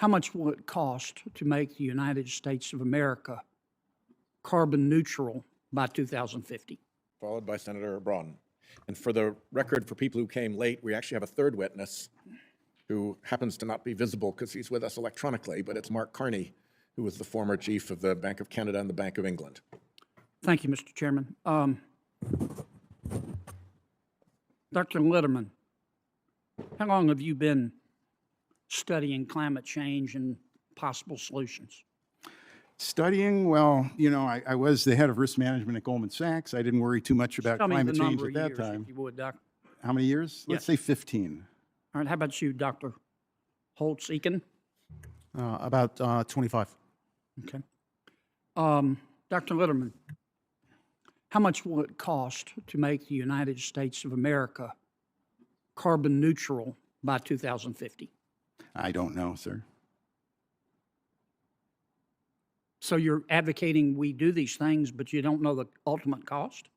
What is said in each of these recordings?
How much will it cost to make the United States of America carbon neutral by 2050? Followed by Senator Braun. And for the record, for people who came late, we actually have a third witness who happens to not be visible because he's with us electronically, but it's Mark Carney, who was the former chief of the Bank of Canada and the Bank of England. Thank you, Mr. Chairman. Dr. Litterman, how long have you been studying climate change and possible solutions? Studying, well, you know, I was the head of risk management at Goldman Sachs. I didn't worry too much about Tell me the climate change number at of that years, time. if you would, Doctor. How many years? Let's say 15. All right, how about you, Dr. Holtz-Eakin? About 25. Okay. Dr. Litterman, how much will it cost to make the United States of America carbon neutral by 2050? I don't know, sir. So you're advocating we do these things, but you don't know the ultimate cost?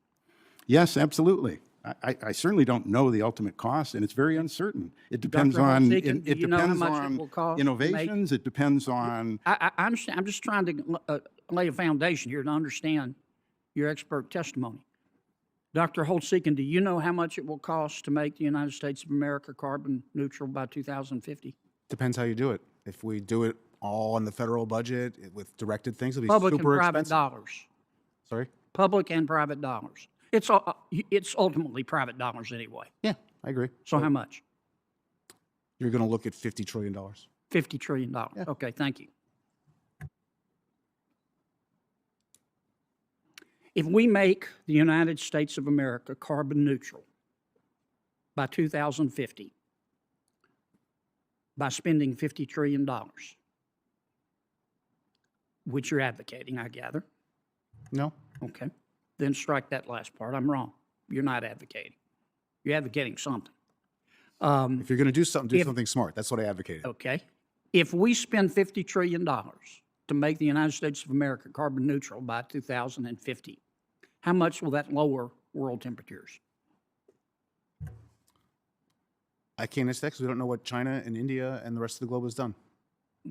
Yes, absolutely. I certainly don't know the ultimate cost, and it's very uncertain. It depends Dr. on Holtz-Eakin, do you know how much it will cost to make- innovations. It depends on. I understand. I'm just trying to lay a foundation here to understand your expert testimony. Dr. Holtz-Eakin, do you know how much it will cost to make the United States of America carbon neutral by 2050? Depends how you do it. If we do it all in the federal budget with directed things, it'll be Public and super private expensive. dollars. Sorry? Public and private dollars. It's ultimately private dollars anyway. Yeah, I agree. So how much? You're going to look at $50 trillion. $50 trillion. Yeah. Okay, thank you. If we make the United States of America carbon neutral by 2050 by spending $50 trillion, which you're advocating, I gather. No? Okay. Then strike that last part. I'm wrong. You're not advocating. You're advocating something. If you're going to do something, do If- something smart. That's what I advocated. Okay. If we spend $50 trillion to make the United States of America carbon neutral by 2050, how much will that lower world temperatures? I can't answer that because we don't know what China and India and the rest of the globe has done.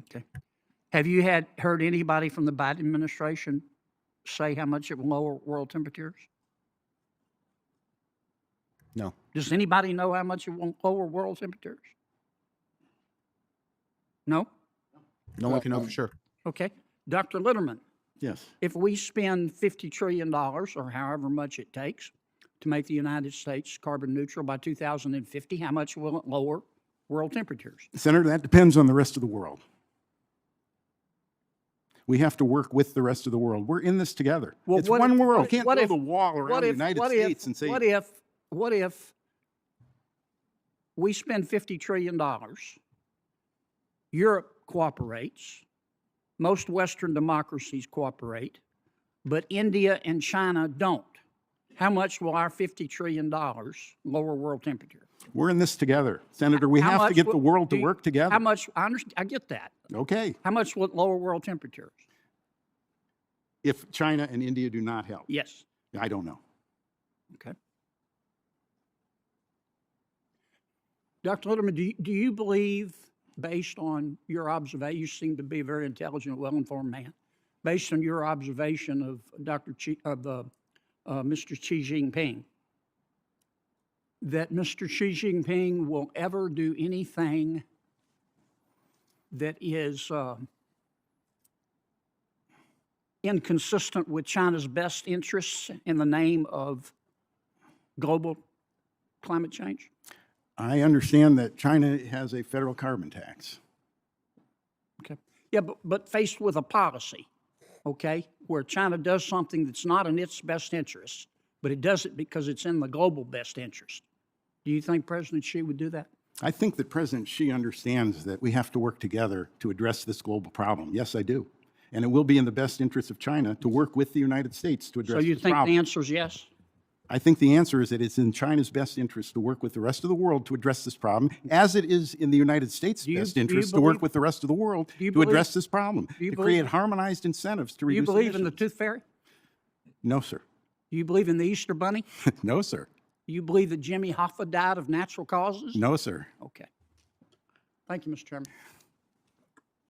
Okay. Have you heard anybody from the Biden administration say how much it will lower world temperatures? No. Does anybody know how much it will lower world temperatures? No? No one can know for sure. Okay. Dr. Litterman, Yes. if we spend $50 trillion, or however much it takes, to make the United States carbon neutral by 2050, how much will it lower world temperatures? Senator, that depends on the rest of the world. We have to work with the rest of the world. We're in this together. Well, It's what one if- world. what You can't what build if- a wall around the United States and say, what if we spend $50 trillion, Europe cooperates, most Western democracies cooperate, but India and China don't? How much will our $50 trillion lower world temperature? we're in this together. Senator, we How have to much get the will- world to do you- work together. How much? I get that. Okay. How much will it lower world temperatures? If China and India do not help. Yes. I don't know. Okay. Dr. Litterman, do you believe, based on your observation, you seem to be a very intelligent, well-informed man, based on your observation of Mr. Xi Jinping, that Mr. Xi Jinping will ever do anything that is inconsistent with China's best interests in the name of global climate change? I understand that China has a federal carbon tax. Okay. Yeah, but faced with a policy, okay, where China does something that's not in its best interest, but it does it because it's in the global best interest. Do you think President Xi would do that? I think that President Xi understands that we have to work together to address this global problem. Yes, I do. And it will be in the best interest of China to work with the United States to address So you this think problem. the answer is yes? I think the answer is that it's in China's best interest to work with the rest of the world to address this problem, as it is in the United States' best interest to work with the rest of the world to address this problem, to create harmonized incentives to Do reduce you believe in the emissions. tooth fairy? No, sir. Do you believe in the Easter Bunny? No, sir. Do you believe that Jimmy Hoffa died of natural causes? No, sir. Okay. Thank you, Mr. Chairman.